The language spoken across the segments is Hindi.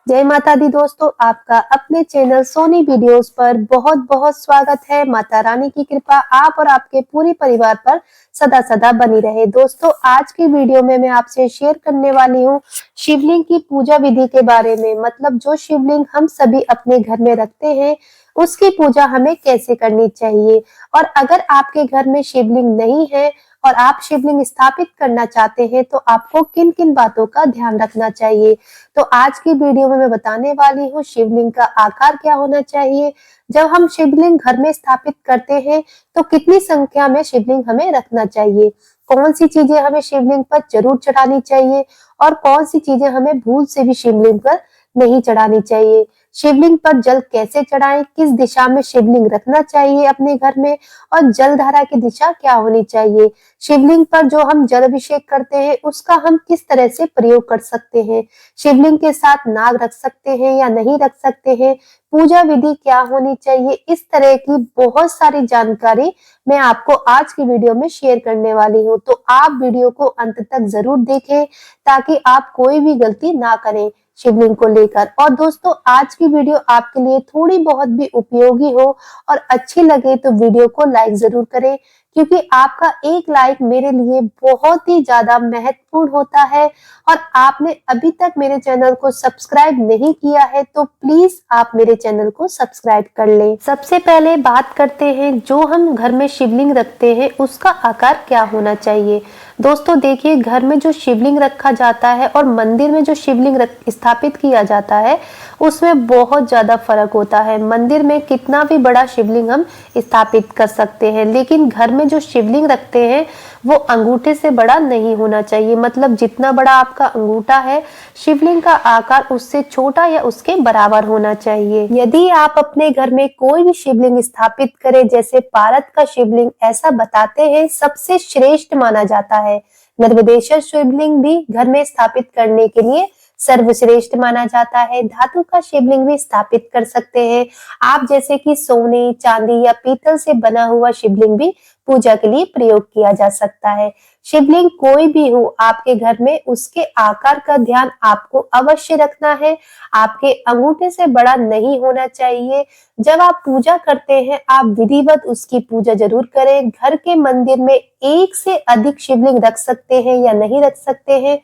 जय माता दी दोस्तों, आपका अपने चैनल सोनी वीडियोस पर बहुत बहुत स्वागत है। माता रानी की कृपा आप और आपके पूरे परिवार पर सदा सदा बनी रहे। दोस्तों, आज की वीडियो में मैं आपसे शेयर करने वाली हूँ शिवलिंग की पूजा विधि के बारे में। मतलब जो शिवलिंग हम सभी अपने घर में रखते हैं, उसकी पूजा हमें कैसे करनी चाहिए। और अगर आपके घर में शिवलिंग नहीं है और आप शिवलिंग स्थापित करना चाहते हैं, तो आपको किन किन बातों का ध्यान रखना चाहिए। तो आज की वीडियो में मैं बताने वाली हूँ शिवलिंग का आकार क्या होना चाहिए। जब हम शिवलिंग घर में स्थापित करते हैं, तो कितनी संख्या में शिवलिंग हमें रखना चाहिए, कौन सी चीजें हमें शिवलिंग पर जरूर चढ़ानी चाहिए और कौन सी चीजें हमें भूल से भी शिवलिंग पर नहीं चढ़ानी चाहिए। शिवलिंग पर जल कैसे चढ़ाएं, किस दिशा में शिवलिंग रखना चाहिए अपने घर में, और जलधारा की दिशा क्या होनी चाहिए। शिवलिंग पर जो हम जल अभिषेक करते हैं, उसका हम किस तरह से प्रयोग कर सकते हैं। शिवलिंग के साथ नाग रख सकते हैं या नहीं रख सकते हैं, पूजा विधि क्या होनी चाहिए। इस तरह की बहुत सारी जानकारी मैं आपको आज की वीडियो में शेयर करने वाली हूँ। तो आप वीडियो को अंत तक जरूर देखें ताकि आप कोई भी गलती ना करें शिवलिंग को लेकर। और दोस्तों, आज की वीडियो आपके लिए थोड़ी बहुत भी उपयोगी हो और अच्छी लगे तो वीडियो को लाइक जरूर करें, क्योंकि आपका एक लाइक मेरे लिए बहुत ही ज्यादा महत्वपूर्ण होता है। और आपने अभी तक मेरे चैनल को सब्सक्राइब नहीं किया है, तो प्लीज आप मेरे चैनल को सब्सक्राइब कर लें। सबसे पहले बात करते हैं, जो हम घर में शिवलिंग रखते हैं उसका आकार क्या होना चाहिए। दोस्तों देखिए, घर में जो शिवलिंग रखा जाता है और मंदिर में जो शिवलिंग स्थापित किया जाता है, उसमें बहुत ज्यादा फर्क होता है। मंदिर में कितना भी बड़ा शिवलिंग हम स्थापित कर सकते हैं, लेकिन घर में जो शिवलिंग रखते हैं वो अंगूठे से बड़ा नहीं होना चाहिए। मतलब जितना बड़ा आपका अंगूठा है, शिवलिंग का आकार उससे छोटा या उसके बराबर होना चाहिए। यदि आप अपने घर में कोई भी शिवलिंग स्थापित करें, जैसे भारत का शिवलिंग ऐसा बताते हैं सबसे श्रेष्ठ माना जाता है, नर्मदेश्वर शिवलिंग भी घर में स्थापित करने के लिए सर्वश्रेष्ठ माना जाता है। धातु का शिवलिंग भी स्थापित कर सकते हैं आप, जैसे कि सोने, चांदी या पीतल से बना हुआ शिवलिंग भी पूजा के लिए प्रयोग किया जा सकता है। शिवलिंग कोई भी हो आपके घर में, उसके आकार का ध्यान आपको अवश्य रखना है। आपके अंगूठे से बड़ा नहीं होना चाहिए। जब आप पूजा करते हैं, आप विधिवत उसकी पूजा जरूर करें। घर के मंदिर में एक से अधिक शिवलिंग रख सकते हैं या नहीं रख सकते हैं।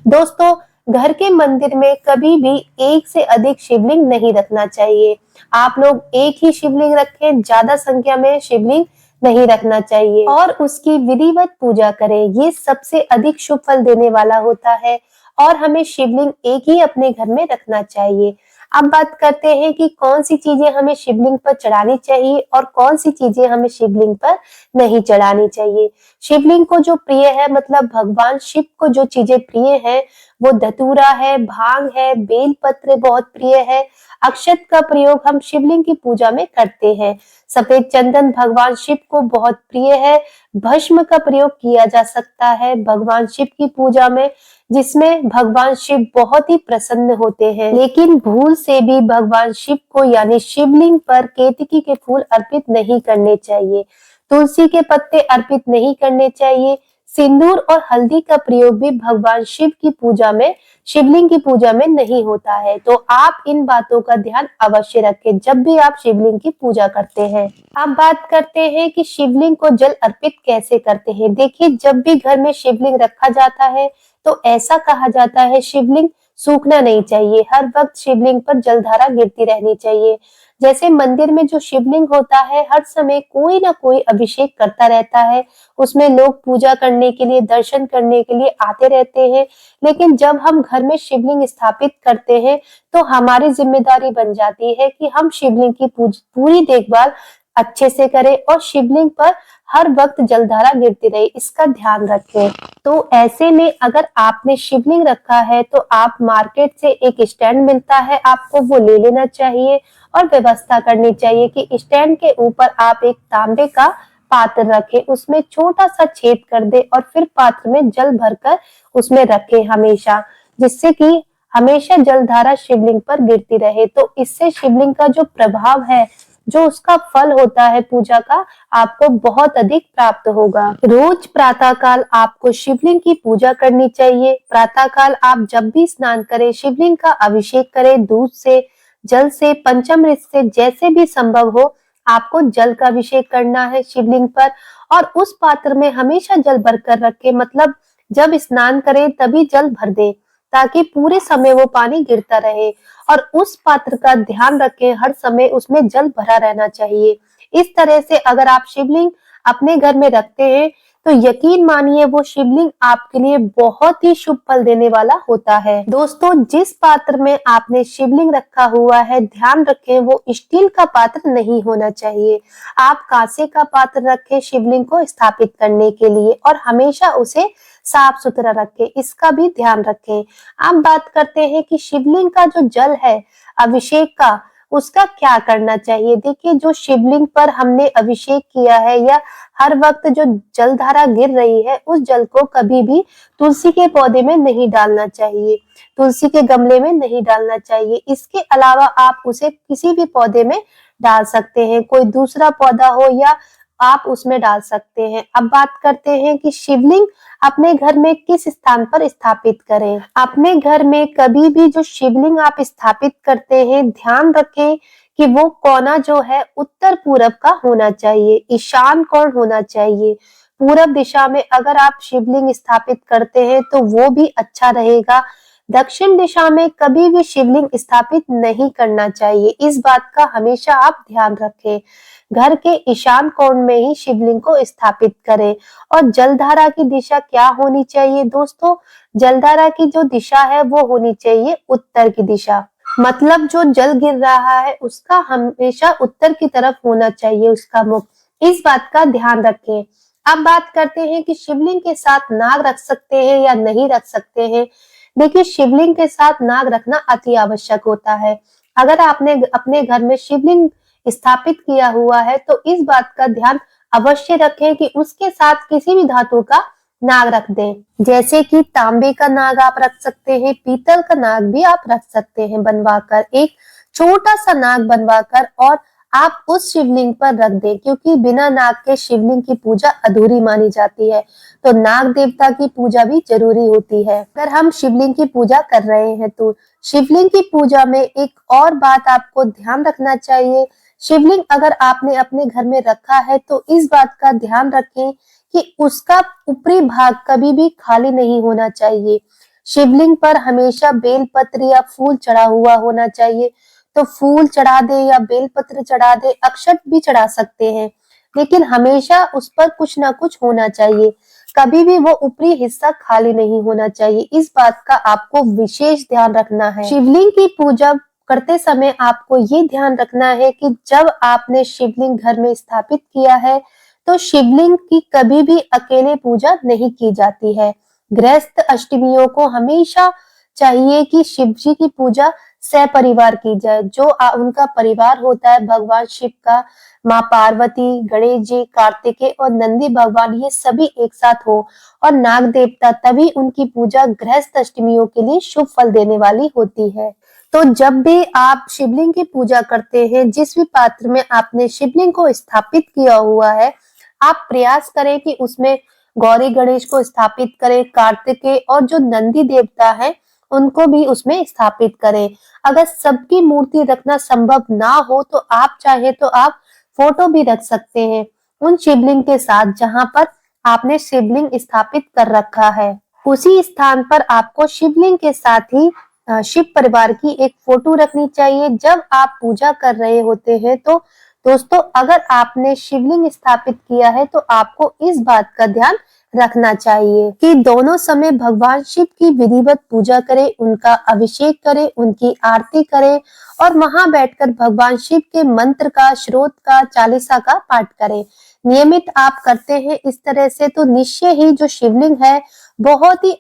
दोस्तों, घर के मंदिर में कभी भी एक से अधिक शिवलिंग नहीं रखना चाहिए। आप लोग एक ही शिवलिंग रखें, ज्यादा संख्या में शिवलिंग नहीं रखना चाहिए और उसकी विधिवत पूजा करें। ये सबसे अधिक शुभ फल देने वाला होता है और हमें शिवलिंग एक ही अपने घर में रखना चाहिए। अब बात करते हैं कि कौन सी चीजें हमें शिवलिंग पर चढ़ानी चाहिए और कौन सी चीजें हमें शिवलिंग पर नहीं चढ़ानी चाहिए। शिवलिंग को जो प्रिय है, मतलब भगवान शिव को जो चीजें प्रिय है, वो धतूरा है, भांग है, बेल पत्र बहुत प्रिय है। अक्षत का प्रयोग हम शिवलिंग की पूजा में करते हैं। सफेद चंदन भगवान शिव को बहुत प्रिय है। भस्म का प्रयोग किया जा सकता है भगवान शिव की पूजा में, जिसमें भगवान शिव बहुत ही प्रसन्न होते हैं। लेकिन भूल से भी भगवान शिव को यानी शिवलिंग पर केतकी के फूल अर्पित नहीं करने चाहिए, तुलसी के पत्ते अर्पित नहीं करने चाहिए। सिंदूर और हल्दी का प्रयोग भी भगवान शिव की पूजा में, शिवलिंग की पूजा में नहीं होता है। तो आप इन बातों का ध्यान अवश्य रखें जब भी आप शिवलिंग की पूजा करते हैं। अब बात करते हैं कि शिवलिंग को जल अर्पित कैसे करते हैं। देखिए, जब भी घर में शिवलिंग रखा जाता है, तो ऐसा कहा जाता है शिवलिंग सूखना नहीं चाहिए, हर वक्त शिवलिंग पर जलधारा गिरती रहनी चाहिए। जैसे मंदिर में जो शिवलिंग होता है, हर समय कोई ना कोई अभिषेक करता रहता है, उसमें लोग पूजा करने के लिए, दर्शन करने के लिए आते रहते हैं। लेकिन जब हम घर में शिवलिंग स्थापित करते हैं, तो हमारी जिम्मेदारी बन जाती है कि हम शिवलिंग की पूरी देखभाल अच्छे से करें और शिवलिंग पर हर वक्त जलधारा गिरती रहे, इसका ध्यान रखें। तो ऐसे में अगर आपने शिवलिंग रखा है, तो आप मार्केट से एक स्टैंड मिलता है, आपको वो ले लेना चाहिए और व्यवस्था करनी चाहिए कि स्टैंड के ऊपर आप एक तांबे का पात्र रखें, उसमें छोटा सा छेद कर दे और फिर पात्र में जल भरकर उसमें रखें हमेशा, जिससे कि हमेशा जलधारा शिवलिंग पर गिरती रहे। तो इससे शिवलिंग का जो प्रभाव है जो उसका फल होता है पूजा का, आपको बहुत अधिक प्राप्त होगा। रोज प्रातः काल आपको शिवलिंग की पूजा करनी चाहिए। प्रातः काल आप जब भी स्नान करें, शिवलिंग का अभिषेक करें, दूध से, जल से, पंचामृत से, जैसे भी संभव हो आपको जल का अभिषेक करना है शिवलिंग पर। और उस पात्र में हमेशा जल भरकर रखें, मतलब जब स्नान करें तभी जल भर दें, ताकि पूरे समय वो पानी गिरता रहे। और उस पात्र का ध्यान रखें, हर समय उसमें जल भरा रहना चाहिए। इस तरह से अगर आप शिवलिंग अपने घर में रखते हैं तो यकीन मानिए वो शिवलिंग आपके लिए बहुत ही शुभ फल देने वाला होता है। दोस्तों, जिस पात्र में आपने शिवलिंग रखा हुआ है, ध्यान रखें वो स्टील का पात्र नहीं होना चाहिए। आप कांसे का पात्र रखें शिवलिंग को स्थापित करने के लिए, और हमेशा उसे साफ सुथरा रखें, इसका भी ध्यान रखें। अब बात करते हैं कि शिवलिंग का जो जल है अभिषेक का, उसका क्या करना चाहिए। देखिए, जो शिवलिंग पर हमने अभिषेक किया है या हर वक्त जो जलधारा गिर रही है, उस जल को कभी भी तुलसी के पौधे में नहीं डालना चाहिए, तुलसी के गमले में नहीं डालना चाहिए। इसके अलावा आप उसे किसी भी पौधे में डाल सकते हैं, कोई दूसरा पौधा हो या आप उसमें डाल सकते हैं। अब बात करते हैं कि शिवलिंग अपने घर में किस स्थान पर स्थापित करें। अपने घर में कभी भी जो शिवलिंग आप स्थापित करते हैं, ध्यान रखें कि वो कोना जो है उत्तर पूरब का होना चाहिए, ईशान कोण होना चाहिए। पूरब दिशा में अगर आप शिवलिंग स्थापित करते हैं तो वो भी अच्छा रहेगा। दक्षिण दिशा में कभी भी शिवलिंग स्थापित नहीं करना चाहिए, इस बात का हमेशा आप ध्यान रखें। घर के ईशान कोण में ही शिवलिंग को स्थापित करें। और जलधारा की दिशा क्या होनी चाहिए दोस्तों? जलधारा की जो दिशा है वो होनी चाहिए उत्तर की दिशा, मतलब जो जल गिर रहा है उसका हमेशा उत्तर की तरफ होना चाहिए उसका मुख, इस बात का ध्यान रखें। अब बात करते हैं कि शिवलिंग के साथ नाग रख सकते हैं या नहीं रख सकते हैं। देखिए, शिवलिंग के साथ नाग रखना अति आवश्यक होता है। अगर आपने अपने घर में शिवलिंग स्थापित किया हुआ है तो इस बात का ध्यान अवश्य रखें कि उसके साथ किसी भी धातु का नाग रख दें, जैसे कि तांबे का नाग आप रख सकते हैं, पीतल का नाग भी आप रख सकते हैं बनवाकर, एक छोटा सा नाग बनवाकर, और आप उस शिवलिंग पर रख दें, क्योंकि बिना नाग के शिवलिंग की पूजा अधूरी मानी जाती है। तो नाग देवता की पूजा भी जरूरी होती है अगर हम शिवलिंग की पूजा कर रहे हैं तो। शिवलिंग की पूजा में एक और बात आपको ध्यान रखना चाहिए। शिवलिंग अगर आपने अपने घर में रखा है तो इस बात का ध्यान रखें कि उसका ऊपरी भाग कभी भी खाली नहीं होना चाहिए। शिवलिंग पर हमेशा बेलपत्र या फूल चढ़ा हुआ होना चाहिए। तो फूल चढ़ा दे या बेलपत्र चढ़ा दे, अक्षत भी चढ़ा सकते हैं, लेकिन हमेशा उस पर कुछ ना कुछ होना चाहिए। कभी भी वो ऊपरी हिस्सा खाली नहीं होना चाहिए, इस बात का आपको विशेष ध्यान रखना है। शिवलिंग की पूजा करते समय आपको ये ध्यान रखना है कि जब आपने शिवलिंग घर में स्थापित किया है तो शिवलिंग की कभी भी अकेले पूजा नहीं की जाती है। गृहस्थ अष्टमियों को हमेशा चाहिए कि शिव जी की पूजा सपरिवार की जाए। जो उनका परिवार होता है भगवान शिव का, माँ पार्वती, गणेश जी, कार्तिकेय और नंदी भगवान, ये सभी एक साथ हो, और नाग देवता, तभी उनकी पूजा गृहस्थ अष्टमियों के लिए शुभ फल देने वाली होती है। तो जब भी आप शिवलिंग की पूजा करते हैं, जिस भी पात्र में आपने शिवलिंग को स्थापित किया हुआ है, आप प्रयास करें कि उसमें गौरी गणेश को स्थापित करें, कार्तिकेय और जो नंदी देवता है उनको भी उसमें स्थापित करें। अगर सबकी मूर्ति रखना संभव ना हो तो आप चाहे तो आप फोटो भी रख सकते हैं उन शिवलिंग के साथ जहां पर आपने शिवलिंग स्थापित कर रखा है। उसी स्थान पर आपको शिवलिंग के साथ ही शिव परिवार की एक फोटो रखनी चाहिए जब आप पूजा कर रहे होते हैं। तो दोस्तों, अगर आपने शिवलिंग स्थापित किया है तो आपको इस बात का ध्यान रखना चाहिए कि दोनों समय भगवान शिव की विधिवत पूजा करें, उनका अभिषेक करें, उनकी आरती करें, और वहां बैठकर भगवान शिव के मंत्र का, श्रोत का, चालीसा का पाठ करें। नियमित आप करते हैं इस तरह से तो निश्चय ही जो शिवलिंग है बहुत ही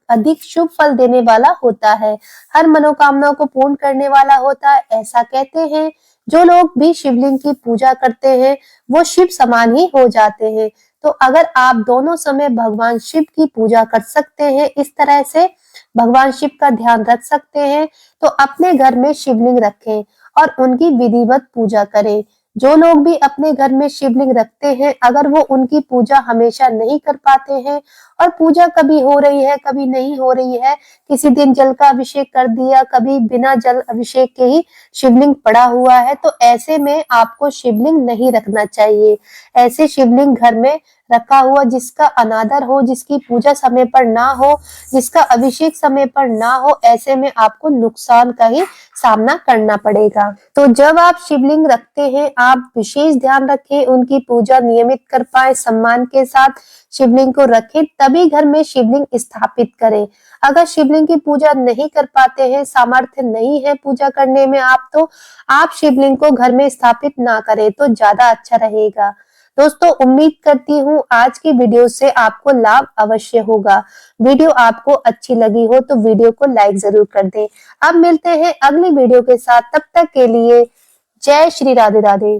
अधिक शुभ फल देने वाला होता है, हर मनोकामनाओं को पूर्ण करने वाला होता है। ऐसा कहते हैं जो लोग भी शिवलिंग की पूजा करते हैं वो शिव समान ही हो जाते हैं। तो अगर आप दोनों समय भगवान शिव की पूजा कर सकते हैं, इस तरह से भगवान शिव का ध्यान रख सकते हैं, तो अपने घर में शिवलिंग रखें और उनकी विधिवत पूजा करें। जो लोग भी अपने घर में शिवलिंग रखते हैं, अगर वो उनकी पूजा हमेशा नहीं कर पाते हैं और पूजा कभी हो रही है, कभी नहीं हो रही है, किसी दिन जल का अभिषेक कर दिया, कभी बिना जल अभिषेक के ही शिवलिंग पड़ा हुआ है, तो ऐसे में आपको शिवलिंग नहीं रखना चाहिए। ऐसे शिवलिंग घर में रखा हुआ जिसका अनादर हो, जिसकी पूजा समय पर ना हो, जिसका अभिषेक समय पर ना हो, ऐसे में आपको नुकसान का ही सामना करना पड़ेगा। तो जब आप शिवलिंग रखते हैं, आप विशेष ध्यान रखें, उनकी पूजा नियमित कर पाए, सम्मान के साथ शिवलिंग को रखें, तभी घर में शिवलिंग स्थापित करें। अगर शिवलिंग की पूजा नहीं कर पाते हैं, सामर्थ्य नहीं है पूजा करने में तो आप शिवलिंग को घर में स्थापित ना करें तो ज्यादा अच्छा रहेगा। दोस्तों, उम्मीद करती हूँ आज की वीडियो से आपको लाभ अवश्य होगा। वीडियो आपको अच्छी लगी हो तो वीडियो को लाइक जरूर कर दें। अब मिलते हैं अगली वीडियो के साथ, तब तक के लिए जय श्री राधे राधे।